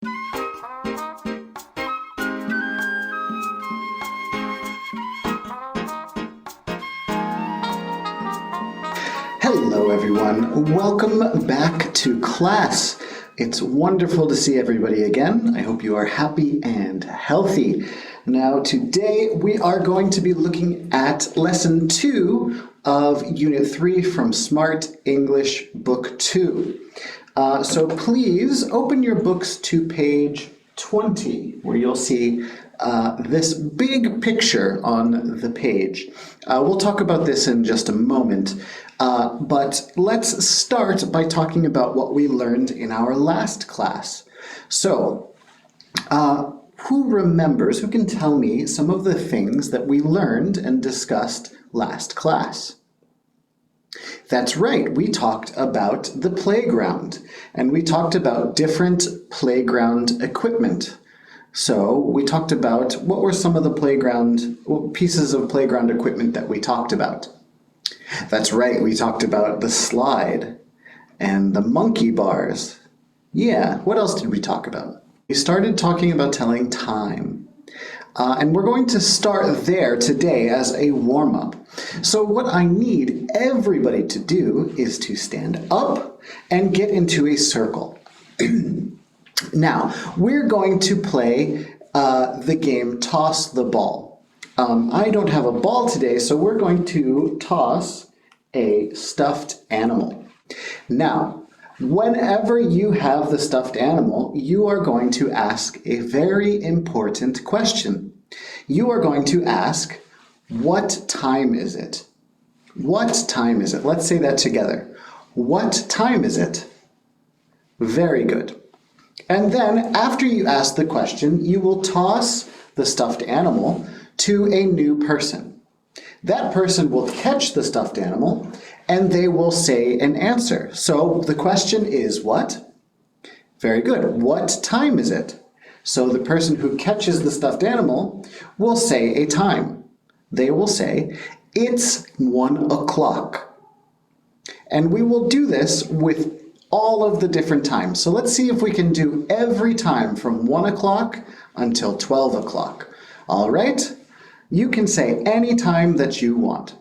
Hello everyone, welcome back to class. It's wonderful to see everybody again. I hope you are happy and healthy. Now today we are going to be looking at lesson 2 of unit 3 from Smart English Book 2. So please open your books to page 20 where you'll see this big picture on the page. We'll talk about this in just a moment, but let's start by talking about what we learned in our last class. So, who remembers, who can tell me some of the things that we learned and discussed last class? That's right, we talked about the playground, and we talked about different playground equipment. So we talked about what were some of the pieces of playground equipment that we talked about. That's right, we talked about the slide and the monkey bars. Yeah, what else did we talk about? We started talking about telling time. And we're going to start there today as a warm-up. So what I need everybody to do is to stand up and get into a circle. Now, we're going to play the game Toss the Ball. I don't have a ball today, so we're going to toss a stuffed animal. Now, whenever you have the stuffed animal, you are going to ask a very important question. You are going to ask, what time is it? What time is it? Let's say that together. What time is it? Very good. And then, after you ask the question, you will toss the stuffed animal to a new person. That person will catch the stuffed animal, and they will say an answer. So the question is what? Very good. What time is it? So the person who catches the stuffed animal will say a time. They will say, it's 1 o'clock. And we will do this with all of the different times. So let's see if we can do every time from 1 o'clock until 12 o'clock. All right? You can say any time that you want.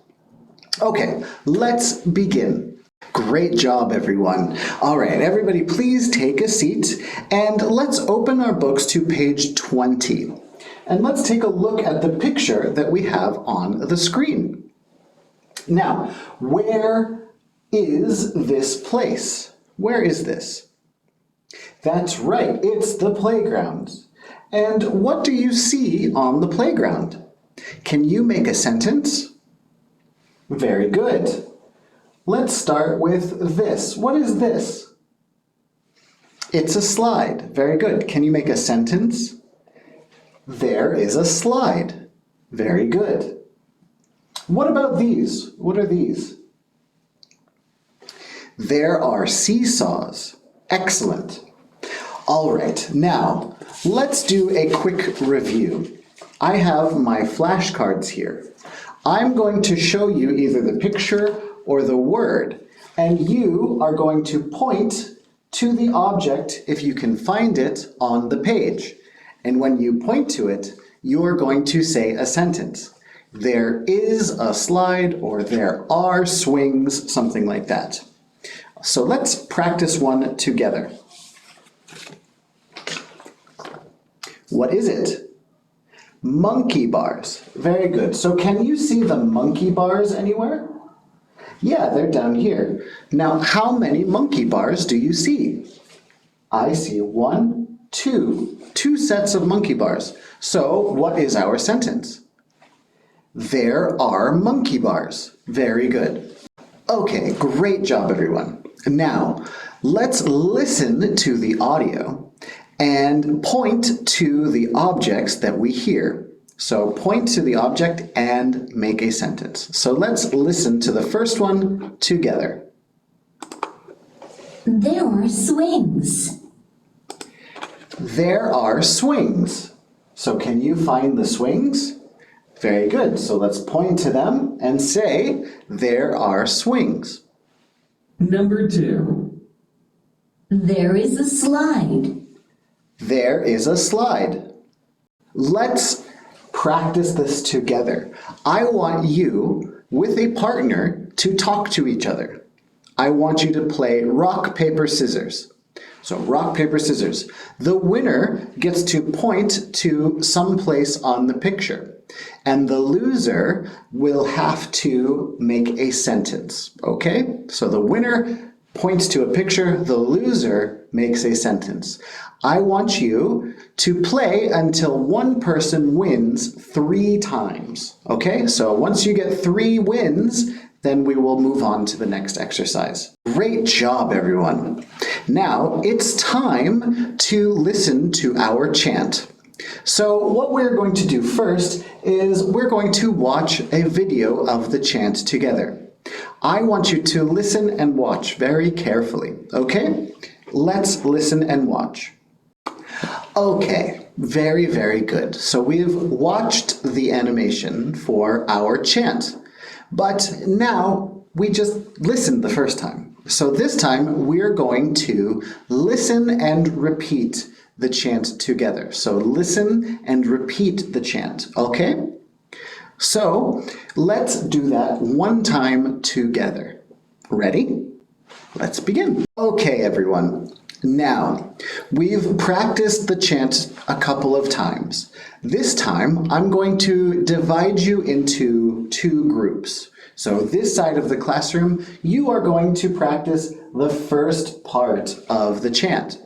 Okay, let's begin. Great job, everyone. All right, everybody please take a seat and let's open our books to page 20. And let's take a look at the picture that we have on the screen. Now, where is this place? Where is this? That's right, it's the playground. And what do you see on the playground? Can you make a sentence? Very good. Let's start with this. What is this? It's a slide. Very good. Can you make a sentence? There is a slide. Very good. What about these? What are these? There are seesaws. Excellent. All right, now let's do a quick review. I have my flashcards here. I'm going to show you either the picture or the word, and you are going to point to the object if you can find it on the page. And when you point to it, you're going to say a sentence. There is a slide, or there are swings, something like that. So let's practice one together. What is it? Monkey bars. Very good. So can you see the monkey bars anywhere? Yeah, they're down here. Now, how many monkey bars do you see? I see 1, 2. 2 sets of monkey bars. So what is our sentence? There are monkey bars. Very good. Okay, great job, everyone. Now, let's listen to the audio and point to the objects that we hear. So point to the object and make a sentence. So let's listen to the first one together. There are swings. There are swings. So can you find the swings? Very good. So let's point to them and say, there are swings. Number 2. There is a slide. There is a slide. Let's practice this together. I want you, with a partner, to talk to each other. I want you to play rock, paper, scissors. So rock, paper, scissors. The winner gets to point to some place on the picture, and the loser will have to make a sentence, okay? So the winner points to a picture, the loser makes a sentence. I want you to play until one person wins 3 times, okay? So once you get 3 wins, then we will move on to the next exercise. Great job, everyone. Now it's time to listen to our chant. So what we're going to do first is we're going to watch a video of the chant together. I want you to listen and watch very carefully, okay? Let's listen and watch. Okay, very, very good. So we've watched the animation for our chant, but now we just listened the first time. So this time we're going to listen and repeat the chant together. So listen and repeat the chant, okay? So let's do that one time together. Ready? Let's begin. Okay, everyone. Now, we've practiced the chant a couple of times. This time, I'm going to divide you into 2 groups. So this side of the classroom, you are going to practice the first part of the chant.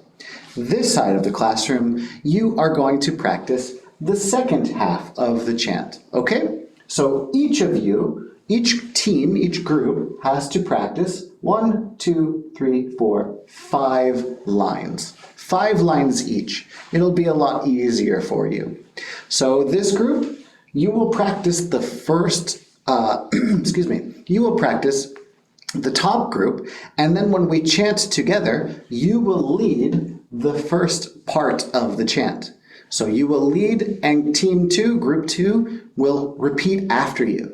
This side of the classroom, you are going to practice the second half of the chant, okay? So each of you, each team, each group has to practice 1, 2, 3, 4, 5 lines. 5 lines each. It'll be a lot easier for you. So this group, you will practice the first, you will practice the top group, and then when we chant together, you will lead the first part of the chant. So you will lead, and team 2, group 2, will repeat after you.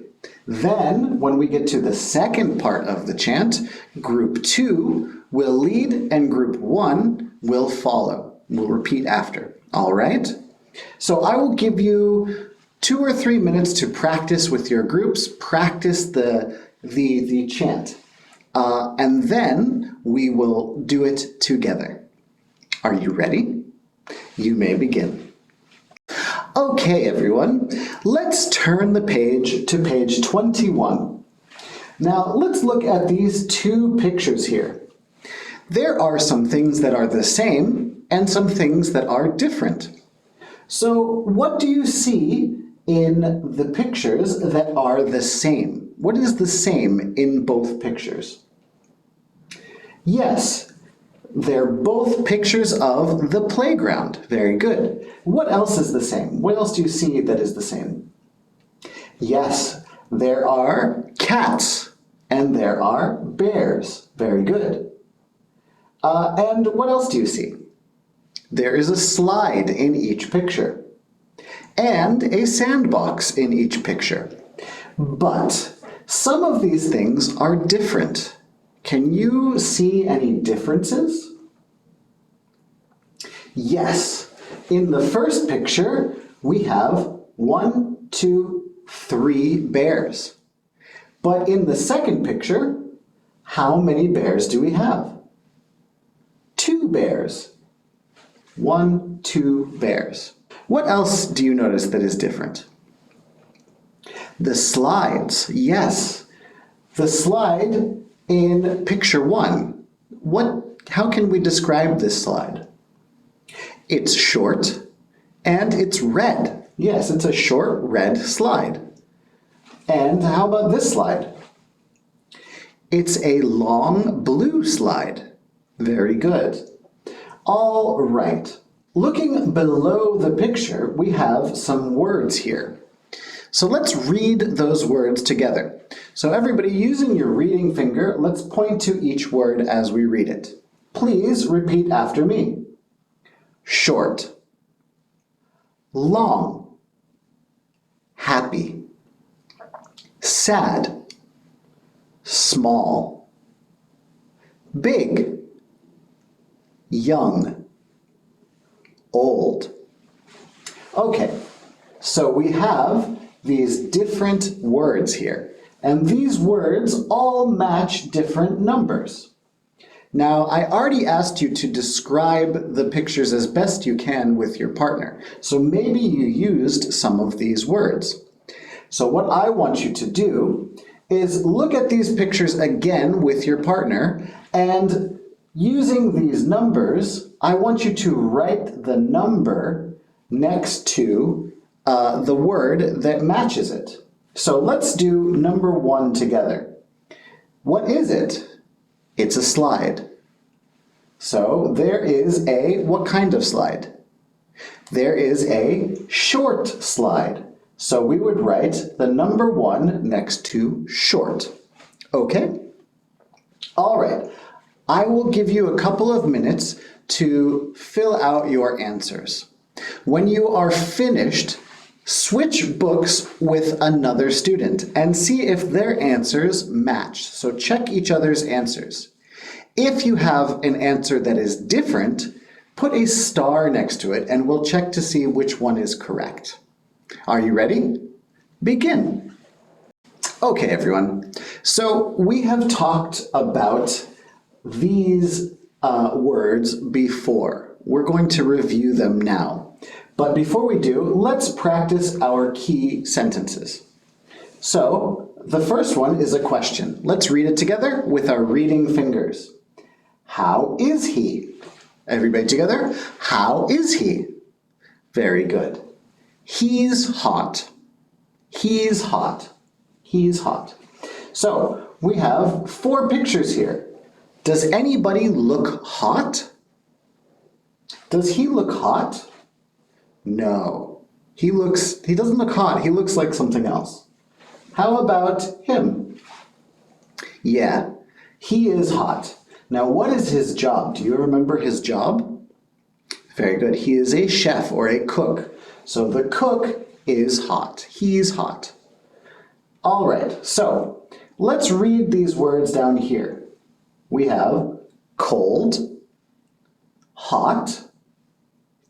Then, when we get to the second part of the chant, group 2 will lead and group 1 will follow. We'll repeat after. All right? So I will give you 2 or 3 minutes to practice with your groups, practice the chant. And then we will do it together. Are you ready? You may begin. Okay, everyone, let's turn the page to page 21. Now, let's look at these 2 pictures here. There are some things that are the same and some things that are different. So, what do you see in the pictures that are the same? What is the same in both pictures? Yes, they're both pictures of the playground. Very good. What else is the same? What else do you see that is the same? Yes, there are cats and there are bears. Very good. And what else do you see? There is a slide in each picture and a sandbox in each picture. But some of these things are different. Can you see any differences? Yes. In the first picture, we have 1, 2, 3 bears. But in the second picture, how many bears do we have? 2 bears. 1, 2 bears. What else do you notice that is different? The slides. Yes. The slide in picture 1. How can we describe this slide? It's short and it's red. Yes, it's a short red slide. And how about this slide? It's a long blue slide. Very good. All right. Looking below the picture, we have some words here. So let's read those words together. So everybody, using your reading finger, let's point to each word as we read it. Please repeat after me. Short. Long. Happy. Sad. Small. Big. Young. old. Okay, so we have these different words here, and these words all match different numbers. Now, I already asked you to describe the pictures as best you can with your partner, so maybe you used some of these words. So what I want you to do is look at these pictures again with your partner, and using these numbers, I want you to write the number next to the word that matches it. So let's do number 1 together. What is it? It's a slide. So there is what kind of slide? There is a short slide. So we would write the number 1 next to short. Okay? All right. I will give you a couple of minutes to fill out your answers. When you are finished, switch books with another student and see if their answers match. So check each other's answers. If you have an answer that is different, put a star next to it and we'll check to see which one is correct. Are you ready? Begin. Okay, everyone. So we have talked about these words before. We're going to review them now. But before we do, let's practice our key sentences. So the first one is a question. Let's read it together with our reading fingers. How is he? Everybody together. How is he? Very good. He's hot. He's hot. He's hot. So we have 4 pictures here. Does anybody look hot? Does he look hot? No. He doesn't look hot. He looks like something else. How about him? Yeah, he is hot. Now, what is his job? Do you remember his job? Very good. He is a chef or a cook. So the cook is hot. He's hot. All right, so let's read these words down here. We have cold, hot,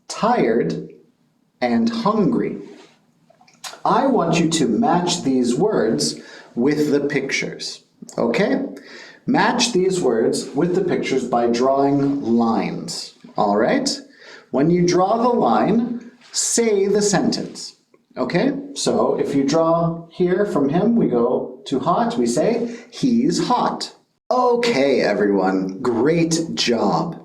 tired, and hungry. I want you to match these words with the pictures, okay? Match these words with the pictures by drawing lines, all right? When you draw the line, say the sentence, okay? So if you draw here from him, we go to hot, we say, he's hot. Okay, everyone, great job.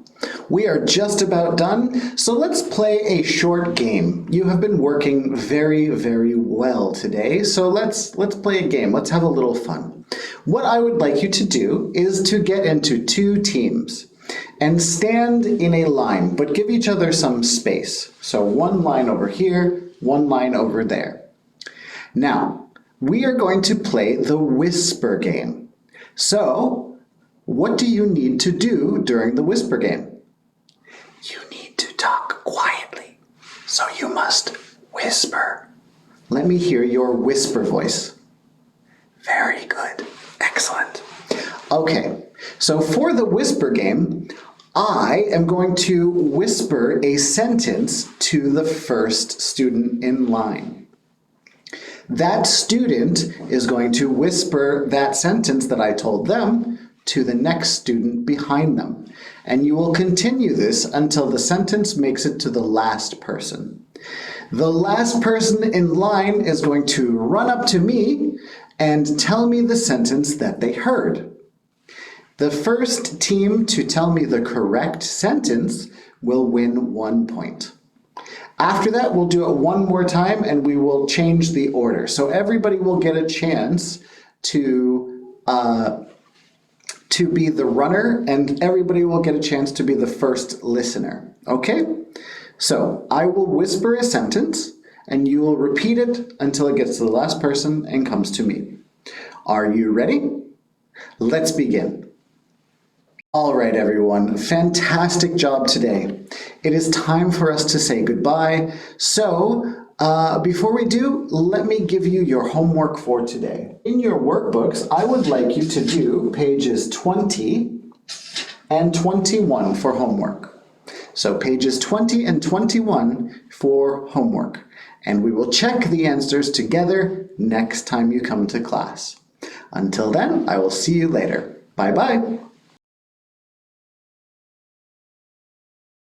We are just about done, so let's play a short game. You have been working very, very well today, so let's play a game. Let's have a little fun. What I would like you to do is to get into 2 teams and stand in a line, but give each other some space. So 1 line over here, 1 line over there. Now, we are going to play the whisper game. So, what do you need to do during the whisper game? You need to talk quietly, so you must whisper. Let me hear your whisper voice. Very good. Excellent. Okay, so for the whisper game, I am going to whisper a sentence to the first student in line. That student is going to whisper that sentence that I told them to the next student behind them. And you will continue this until the sentence makes it to the last person. The last person in line is going to run up to me and tell me the sentence that they heard. The first team to tell me the correct sentence will win 1 point. After that, we'll do it 1 more time and we will change the order. So everybody will get a chance to be the runner and everybody will get a chance to be the first listener. Okay? So I will whisper a sentence and you will repeat it until it gets to the last person and comes to me. Are you ready? Let's begin. All right, everyone, fantastic job today. It is time for us to say goodbye. So before we do, let me give you your homework for today. In your workbooks, I would like you to do pages 20 and 21 for homework. So pages 20 and 21 for homework. And we will check the answers together next time you come to class. Until then, I will see you later. Bye-bye.